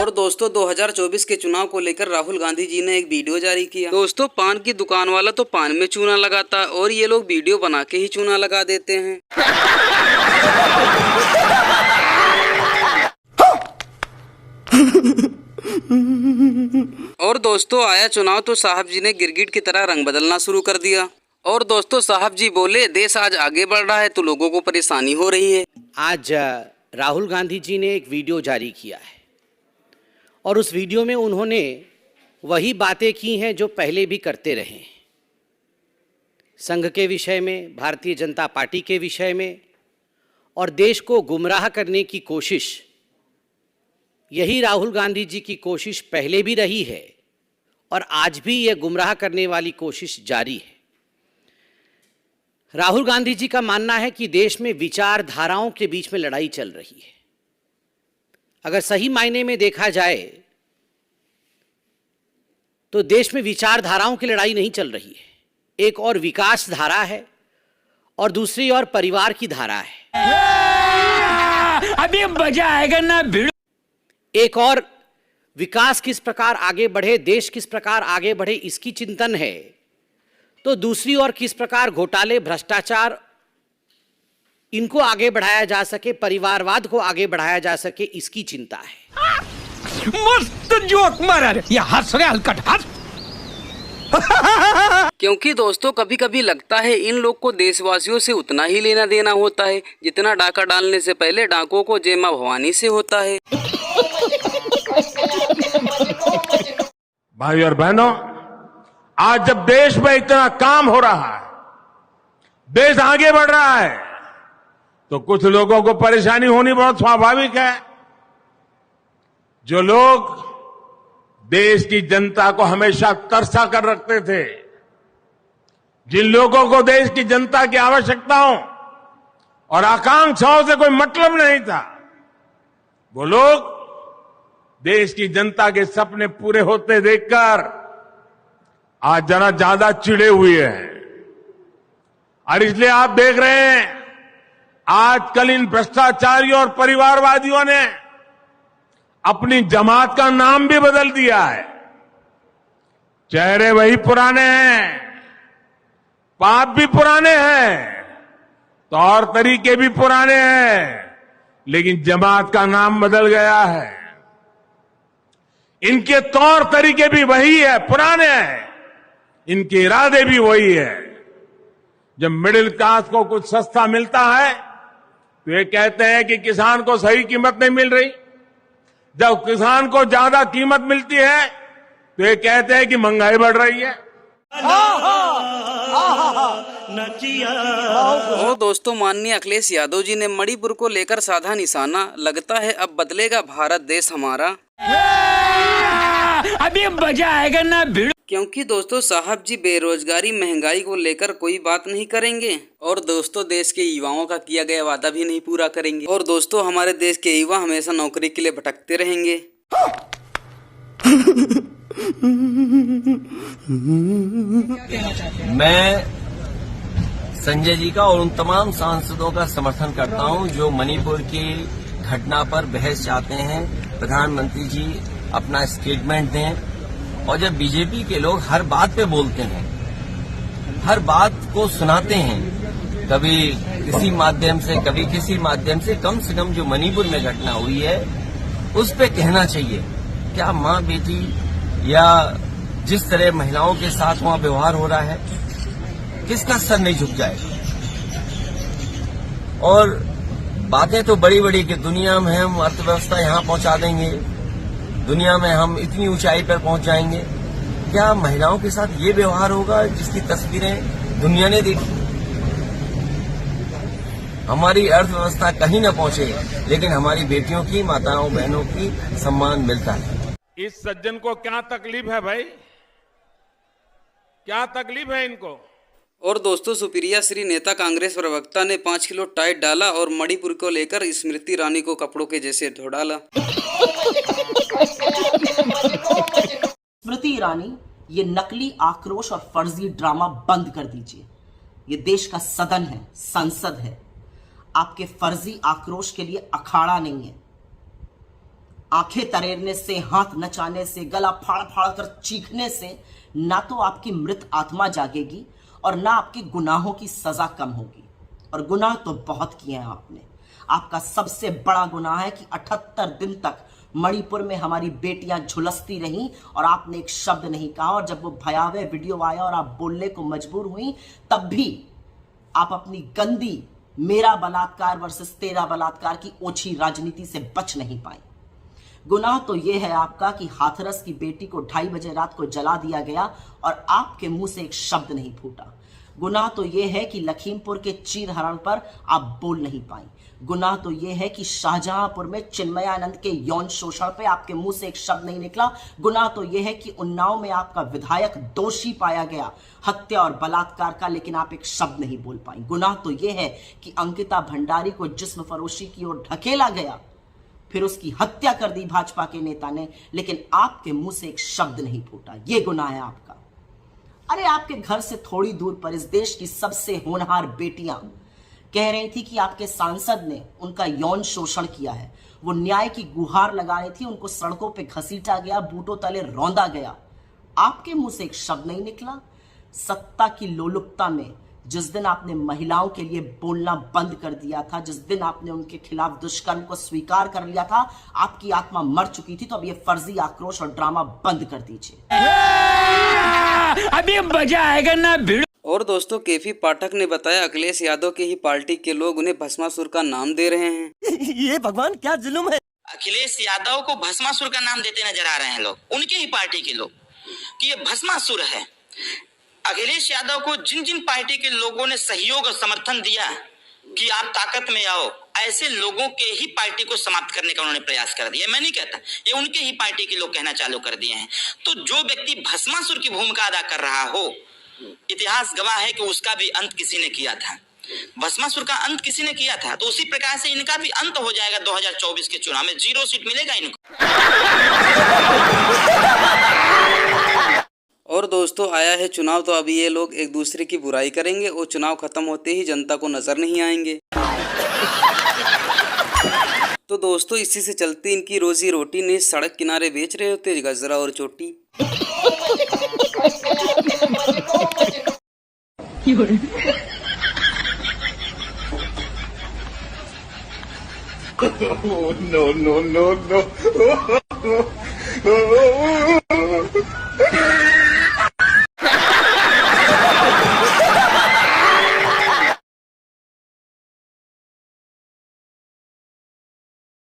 और दोस्तों 2024 के चुनाव को लेकर राहुल गांधी जी ने एक वीडियो जारी किया। दोस्तों पान की दुकान वाला तो पान में चूना लगाता और ये लोग वीडियो बना के ही चूना लगा देते हैं। और दोस्तों आया चुनाव तो साहब जी ने गिरगिट की तरह रंग बदलना शुरू कर दिया। और दोस्तों साहब जी बोले देश आज आगे बढ़ रहा है तो लोगों को परेशानी हो रही है। आज राहुल गांधी जी ने एक वीडियो जारी किया है और उस वीडियो में उन्होंने वही बातें की हैं जो पहले भी करते रहे हैं, संघ के विषय में, भारतीय जनता पार्टी के विषय में, और देश को गुमराह करने की कोशिश। यही राहुल गांधी जी की कोशिश पहले भी रही है और आज भी यह गुमराह करने वाली कोशिश जारी है। राहुल गांधी जी का मानना है कि देश में विचारधाराओं के बीच में लड़ाई चल रही है। अगर सही मायने में देखा जाए तो देश में विचारधाराओं की लड़ाई नहीं चल रही है। एक और विकास धारा है और दूसरी ओर परिवार की धारा है। अभी मजा आएगा ना भिड़। एक और विकास किस प्रकार आगे बढ़े, देश किस प्रकार आगे बढ़े, इसकी चिंतन है, तो दूसरी ओर किस प्रकार घोटाले, भ्रष्टाचार, इनको आगे बढ़ाया जा सके, परिवारवाद को आगे बढ़ाया जा सके, इसकी चिंता है। मस्त जोक मारा रे, ये हंस रहे हलकट हंस। क्योंकि दोस्तों कभी कभी लगता है इन लोग को देशवासियों से उतना ही लेना देना होता है जितना डाका डालने से पहले डाकों को जय मां भवानी से होता है। भाई और बहनों, आज जब देश में इतना काम हो रहा है, देश आगे बढ़ रहा है, तो कुछ लोगों को परेशानी होनी बहुत स्वाभाविक है। जो लोग देश की जनता को हमेशा तरसा कर रखते थे, जिन लोगों को देश की जनता की आवश्यकताओं और आकांक्षाओं से कोई मतलब नहीं था, वो लोग देश की जनता के सपने पूरे होते देखकर आज जरा ज्यादा चिढ़े हुए हैं। और इसलिए आप देख रहे हैं आजकल इन भ्रष्टाचारियों और परिवारवादियों ने अपनी जमात का नाम भी बदल दिया है। चेहरे वही पुराने हैं, पाप भी पुराने हैं, तौर तरीके भी पुराने हैं, लेकिन जमात का नाम बदल गया है। इनके तौर तरीके भी वही है, पुराने हैं, इनके इरादे भी वही है। जब मिडिल क्लास को कुछ सस्ता मिलता है तो ये कहते हैं कि किसान को सही कीमत नहीं मिल रही। जब किसान को ज्यादा कीमत मिलती है तो ये कहते हैं कि महंगाई बढ़ रही है। और दोस्तों माननीय अखिलेश यादव जी ने मणिपुर को लेकर साधा निशाना। लगता है अब बदलेगा भारत देश हमारा। अभी मजा आएगा ना भिड़। क्योंकि दोस्तों साहब जी बेरोजगारी, महंगाई को लेकर कोई बात नहीं करेंगे और दोस्तों देश के युवाओं का किया गया वादा भी नहीं पूरा करेंगे। और दोस्तों हमारे देश के युवा हमेशा नौकरी के लिए भटकते रहेंगे। मैं संजय जी का और उन तमाम सांसदों का समर्थन करता हूं जो मणिपुर की घटना पर बहस चाहते हैं। प्रधानमंत्री जी अपना स्टेटमेंट दें। और जब बीजेपी के लोग हर बात पे बोलते हैं, हर बात को सुनाते हैं, कभी किसी माध्यम से कभी किसी माध्यम से, कम जो मणिपुर में घटना हुई है उस पे कहना चाहिए। क्या माँ बेटी या जिस तरह महिलाओं के साथ वहां व्यवहार हो रहा है, किसका सर नहीं झुक जाएगा। और बातें तो बड़ी बड़ी कि दुनिया में हम अर्थव्यवस्था यहां पहुंचा देंगे, दुनिया में हम इतनी ऊंचाई पर पहुंच जाएंगे। क्या महिलाओं के साथ ये व्यवहार होगा जिसकी तस्वीरें दुनिया ने देखी? हमारी अर्थव्यवस्था कहीं न पहुंचे, लेकिन हमारी बेटियों की, माताओं बहनों की सम्मान मिलता है। इस सज्जन को क्या तकलीफ है भाई? क्या तकलीफ है इनको? और दोस्तों सुप्रिया श्री नेता कांग्रेस प्रवक्ता ने 5 किलो टाइट डाला और मणिपुर को लेकर स्मृति ईरानी को कपड़ों के जैसे धो डाला। स्मृति ईरानी, ये नकली आक्रोश और फर्जी ड्रामा बंद कर दीजिए। ये देश का सदन है, संसद है। आपके फर्जी आक्रोश के लिए अखाड़ा नहीं है। आंखें तरेरने से, हाथ नचाने से, गला फाड़ फाड़ कर चीखने से ना तो आपकी मृत आत्मा जागेगी और ना आपके गुनाहों की सजा कम होगी। और गुनाह तो बहुत किए हैं आपने। आपका सबसे बड़ा गुनाह है कि 78 दिन तक मणिपुर में हमारी बेटियां झुलसती रहीं और आपने एक शब्द नहीं कहा। और जब वो भयावह वीडियो आया और आप बोलने को मजबूर हुई, तब भी आप अपनी गंदी मेरा बलात्कार वर्सेस तेरा बलात्कार की ओछी राजनीति से बच नहीं पाई। गुनाह तो यह है आपका कि हाथरस की बेटी को 2:30 बजे रात को जला दिया गया और आपके मुंह से एक शब्द नहीं फूटा। गुनाह तो यह है कि लखीमपुर के चीरहरण पर आप बोल नहीं पाई। गुनाह तो यह है कि शाहजहांपुर में चिन्मयानंद के यौन शोषण पे आपके मुंह से एक शब्द नहीं निकला। गुनाह तो यह है कि उन्नाव में आपका विधायक दोषी पाया गया हत्या और बलात्कार का, लेकिन आप एक शब्द नहीं बोल पाई। गुनाह तो यह है कि अंकिता भंडारी को जिस्म फरोशी की ओर ढकेला गया, फिर उसकी हत्या कर दी भाजपा के नेता ने, लेकिन आपके मुंह से एक शब्द नहीं फूटा। यह गुनाह है आपका। अरे आपके घर से थोड़ी दूर पर इस देश की सबसे होनहार बेटियां कह रही थी कि आपके सांसद ने उनका यौन शोषण किया है। वो न्याय की गुहार लगा रही थी, उनको सड़कों पे घसीटा गया, बूटों तले रौंदा गया। आपके मुंह से एक शब्द नहीं निकला। सत्ता की लोलुपता में जिस दिन आपने महिलाओं के लिए बोलना बंद कर दिया था, जिस दिन आपने उनके खिलाफ दुष्कर्म को स्वीकार कर लिया था, आपकी आत्मा मर चुकी थी। तो अब ये फर्जी आक्रोश और ड्रामा बंद कर दीजिए। अभी मजा आएगा ना भिड़। और दोस्तों, केफी पाठक ने बताया अखिलेश यादव की ही पार्टी के लोग उन्हें भस्मासुर का नाम दे रहे हैं। ये भगवान क्या जुल्म है। अखिलेश यादव को भस्मासुर का नाम देते नजर आ रहे हैं लोग, उनके ही पार्टी के लोग, कि ये भस्मासुर है। अखिलेश यादव को जिन जिन पार्टी के लोगों ने सहयोग और समर्थन दिया कि आप ताकत में आओ, ऐसे लोगों के ही पार्टी को समाप्त करने का उन्होंने प्रयास कर दिया। मैं नहीं कहता, ये उनके ही पार्टी के लोग कहना चालू कर दिए हैं। तो जो व्यक्ति भस्मासुर की भूमिका अदा कर रहा हो, इतिहास गवाह है कि उसका भी अंत किसी ने किया था। भस्मासुर का अंत किसी ने किया था, तो उसी प्रकार से इनका भी अंत हो जाएगा। 2024 के चुनाव में 0 सीट मिलेगा इनको। और दोस्तों, आया है चुनाव, तो अभी ये लोग एक दूसरे की बुराई करेंगे और चुनाव खत्म होते ही जनता को नजर नहीं आएंगे। तो दोस्तों, इसी से चलती इनकी रोजी रोटी ने सड़क किनारे बेच रहे होते गजरा और चोटी। no.